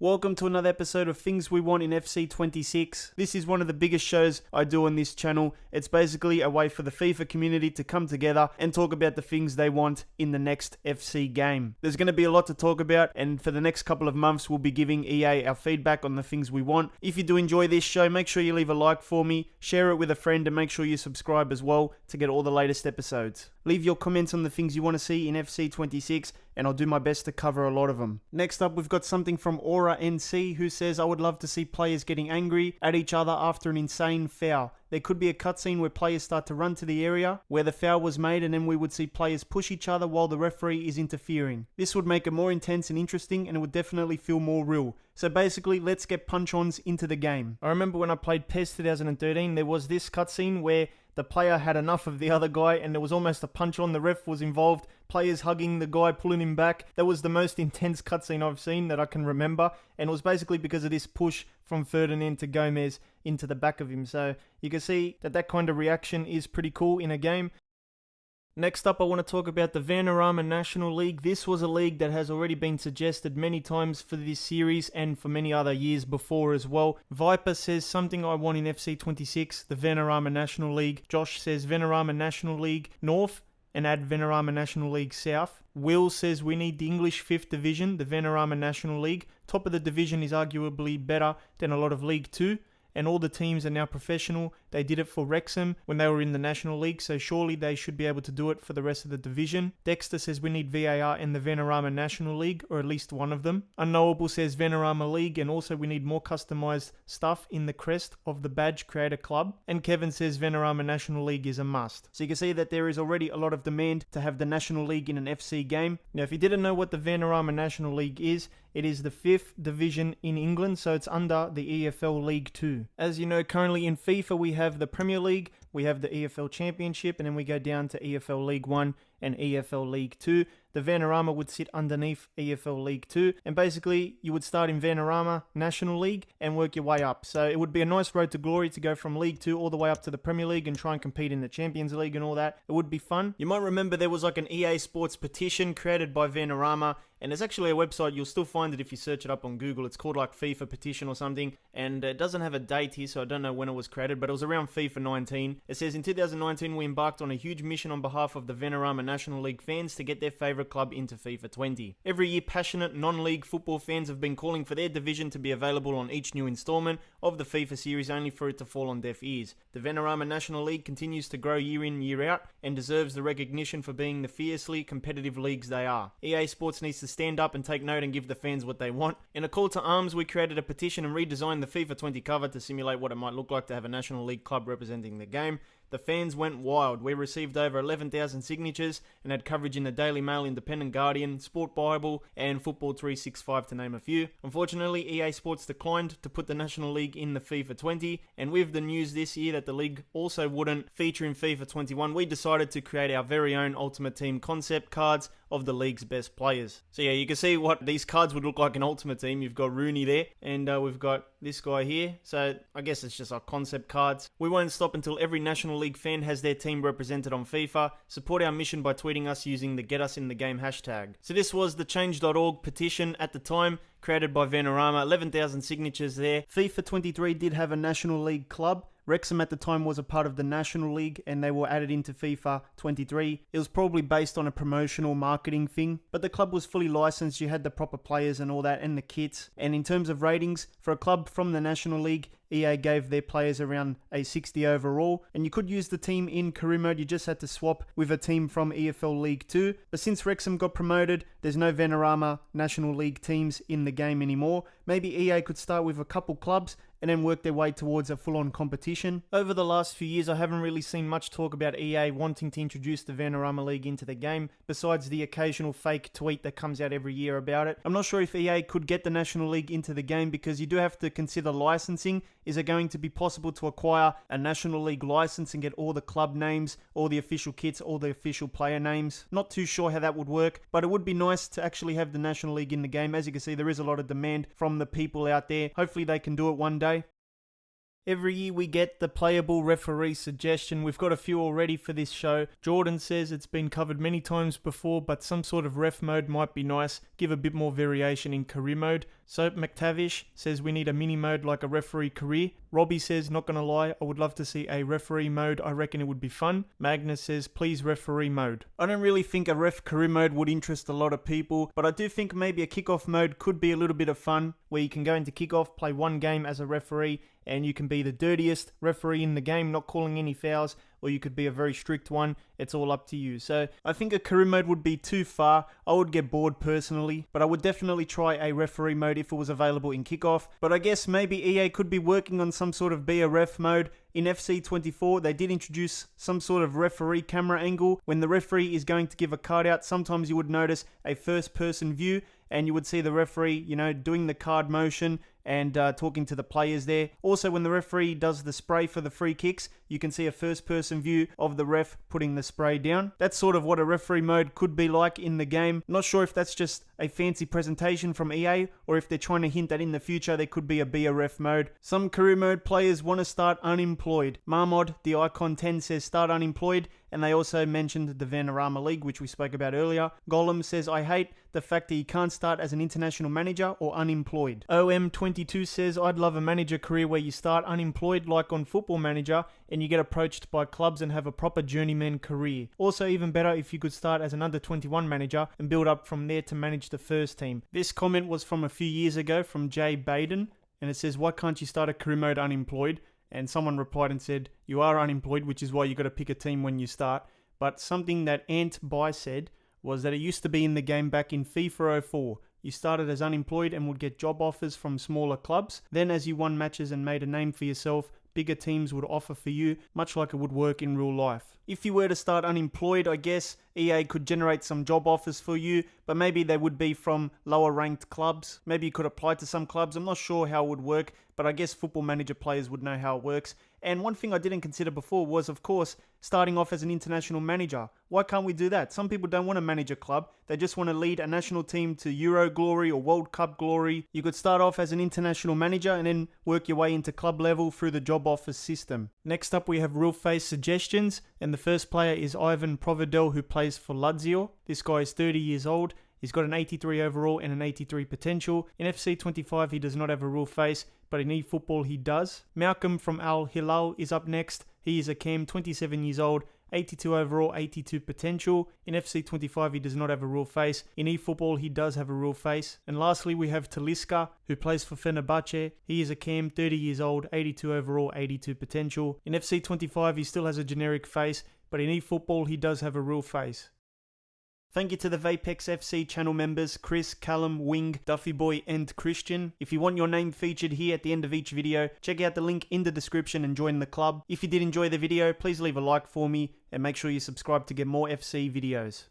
Welcome to another episode of Things We Want in FC 26. This is one of the biggest shows I do on this channel. It's basically a way for the FIFA community to come together and talk about the things they want in the next FC game. There's going to be a lot to talk about, and for the next couple of months we'll be giving EA our feedback on the things we want. If you do enjoy this show, make sure you leave a like for me, share it with a friend, and make sure you subscribe as well to get all the latest episodes. Leave your comments on the things you want to see in FC 26, and I'll do my best to cover a lot of them. Next up, we've got something from Aura NC, who says, I would love to see players getting angry at each other after an insane foul. There could be a cutscene where players start to run to the area where the foul was made, and then we would see players push each other while the referee is interfering. This would make it more intense and interesting, and it would definitely feel more real. So basically, let's get punch-ons into the game. I remember when I played PES 2013, there was this cutscene where the player had enough of the other guy and there was almost a punch-on. The ref was involved, players hugging the guy, pulling him back. That was the most intense cutscene I've seen that I can remember, and it was basically because of this push from Ferdinand to Gomez into the back of him. So you can see that kind of reaction is pretty cool in a game. Next up, I want to talk about the Vanarama National League. This was a league that has already been suggested many times for this series and for many other years before as well. Viper says something I want in FC 26, the Vanarama National League. Josh says Vanarama National League North and add Vanarama National League South. Will says we need the English 5th Division, the Vanarama National League. Top of the division is arguably better than a lot of League 2. And all the teams are now professional. They did it for Wrexham when they were in the National League, so surely they should be able to do it for the rest of the division. Dexter says we need VAR in the Vanarama National League, or at least one of them. Unknowable says Vanarama League, and also we need more customized stuff in the crest of the badge creator club. And Kevin says Vanarama National League is a must. So you can see that there is already a lot of demand to have the National League in an FC game. Now, if you didn't know what the Vanarama National League is, it is the 5th division in England, so it's under the EFL League 2. As you know, currently in FIFA we have the Premier League, we have the EFL Championship, and then we go down to EFL League 1 and EFL League 2. The Vanarama would sit underneath EFL League 2, and basically you would start in Vanarama National League and work your way up. So it would be a nice road to glory to go from League 2 all the way up to the Premier League and try and compete in the Champions League and all that. It would be fun. You might remember there was like an EA Sports petition created by Vanarama, and there's actually a website, you'll still find it if you search it up on Google. It's called like FIFA petition or something, and it doesn't have a date here, so I don't know when it was created, but it was around FIFA 19. It says, in 2019 we embarked on a huge mission on behalf of the Vanarama National League fans to get their favourite club into FIFA 20. Every year, passionate non-league football fans have been calling for their division to be available on each new installment of the FIFA series, only for it to fall on deaf ears. The Vanarama National League continues to grow year in, year out, and deserves the recognition for being the fiercely competitive leagues they are. EA Sports needs to stand up and take note and give the fans what they want. In a call to arms, we created a petition and redesigned the FIFA 20 cover to simulate what it might look like to have a National League club representing the game. The fans went wild. We received over 11,000 signatures and had coverage in the Daily Mail, Independent Guardian, Sport Bible, and Football 365 to name a few. Unfortunately, EA Sports declined to put the National League in the FIFA 20, and with the news this year that the league also wouldn't feature in FIFA 21, we decided to create our very own Ultimate Team concept cards of the league's best players. So yeah, you can see what these cards would look like in Ultimate Team. You've got Rooney there, and we've got this guy here. So I guess it's just our concept cards. We won't stop until every National League fan has their team represented on FIFA. Support our mission by tweeting us using the Get Us in the Game hashtag. So this was the change.org petition at the time, created by Vanarama. 11,000 signatures there. FIFA 23 did have a National League club. Wrexham at the time was a part of the National League, and they were added into FIFA 23. It was probably based on a promotional marketing thing, but the club was fully licensed. You had the proper players and all that, and the kits. And in terms of ratings, for a club from the National League, EA gave their players around a 60 overall, and you could use the team in career mode. You just had to swap with a team from EFL League 2. But since Wrexham got promoted, there's no Vanarama National League teams in the game anymore. Maybe EA could start with a couple clubs and then work their way towards a full-on competition. Over the last few years, I haven't really seen much talk about EA wanting to introduce the Vanarama League into the game, besides the occasional fake tweet that comes out every year about it. I'm not sure if EA could get the National League into the game, because you do have to consider licensing. Is it going to be possible to acquire a National League license and get all the club names, all the official kits, all the official player names? Not too sure how that would work, but it would be nice to actually have the National League in the game. As you can see, there is a lot of demand from the people out there. Hopefully they can do it one day. Every year we get the playable referee suggestion. We've got a few already for this show. Jordan says it's been covered many times before, but some sort of ref mode might be nice. Give a bit more variation in career mode. Soap McTavish says we need a mini mode like a referee career. Robbie says, not gonna lie, I would love to see a referee mode. I reckon it would be fun. Magnus says, please referee mode. I don't really think a ref career mode would interest a lot of people, but I do think maybe a kickoff mode could be a little bit of fun, where you can go into kickoff, play one game as a referee, and you can be the dirtiest referee in the game, not calling any fouls, or you could be a very strict one. It's all up to you. So I think a career mode would be too far. I would get bored personally, but I would definitely try a referee mode if it was available in kickoff. But I guess maybe EA could be working on some sort of be a ref mode. In FC24, they did introduce some sort of referee camera angle. When the referee is going to give a card out, sometimes you would notice a first-person view, and you would see the referee, doing the card motion and talking to the players there. Also, when the referee does the spray for the free kicks, you can see a first-person view of the ref putting the spray down. That's sort of what a referee mode could be like in the game. Not sure if that's just a fancy presentation from EA, or if they're trying to hint that in the future there could be a ref mode. Some career mode players want to start unemployed. Marmod, the Icon 10, says start unemployed, and they also mentioned the Vanarama League, which we spoke about earlier. Golem says, I hate the fact that you can't start as an international manager or unemployed. OM22 says, I'd love a manager career where you start unemployed like on Football Manager, and you get approached by clubs and have a proper journeyman career. Also, even better if you could start as an under-21 manager and build up from there to manage the first team. This comment was from a few years ago from Jay Baden, and it says, why can't you start a career mode unemployed? And someone replied and said, you are unemployed, which is why you got to pick a team when you start. But something that Ant Bai said was that it used to be in the game back in FIFA 04. You started as unemployed and would get job offers from smaller clubs. Then as you won matches and made a name for yourself, bigger teams would offer for you, much like it would work in real life. If you were to start unemployed, I guess EA could generate some job offers for you, but maybe they would be from lower ranked clubs. Maybe you could apply to some clubs. I'm not sure how it would work, but I guess Football Manager players would know how it works. And one thing I didn't consider before was, of course, starting off as an international manager. Why can't we do that? Some people don't want to manage a club. They just want to lead a national team to Euro glory or World Cup glory. You could start off as an international manager and then work your way into club level through the job offers system. Next up, we have real face suggestions, and the first player is Ivan Provedel, who plays for Lazio. This guy is 30 years old. He's got an 83 overall and an 83 potential. In FC25, he does not have a real face, but in eFootball, he does. Malcolm from Al Hilal is up next. He is a cam, 27 years old, 82 overall, 82 potential. In FC25, he does not have a real face. In eFootball, he does have a real face. And lastly, we have Talisca, who plays for Fenerbahce. He is a cam, 30 years old, 82 overall, 82 potential. In FC25, he still has a generic face, but in eFootball, he does have a real face. Thank you to the Vapex FC channel members, Chris, Callum, Wing, Duffy Boy, and Christian. If you want your name featured here at the end of each video, check out the link in the description and join the club. If you did enjoy the video, please leave a like for me and make sure you subscribe to get more FC videos.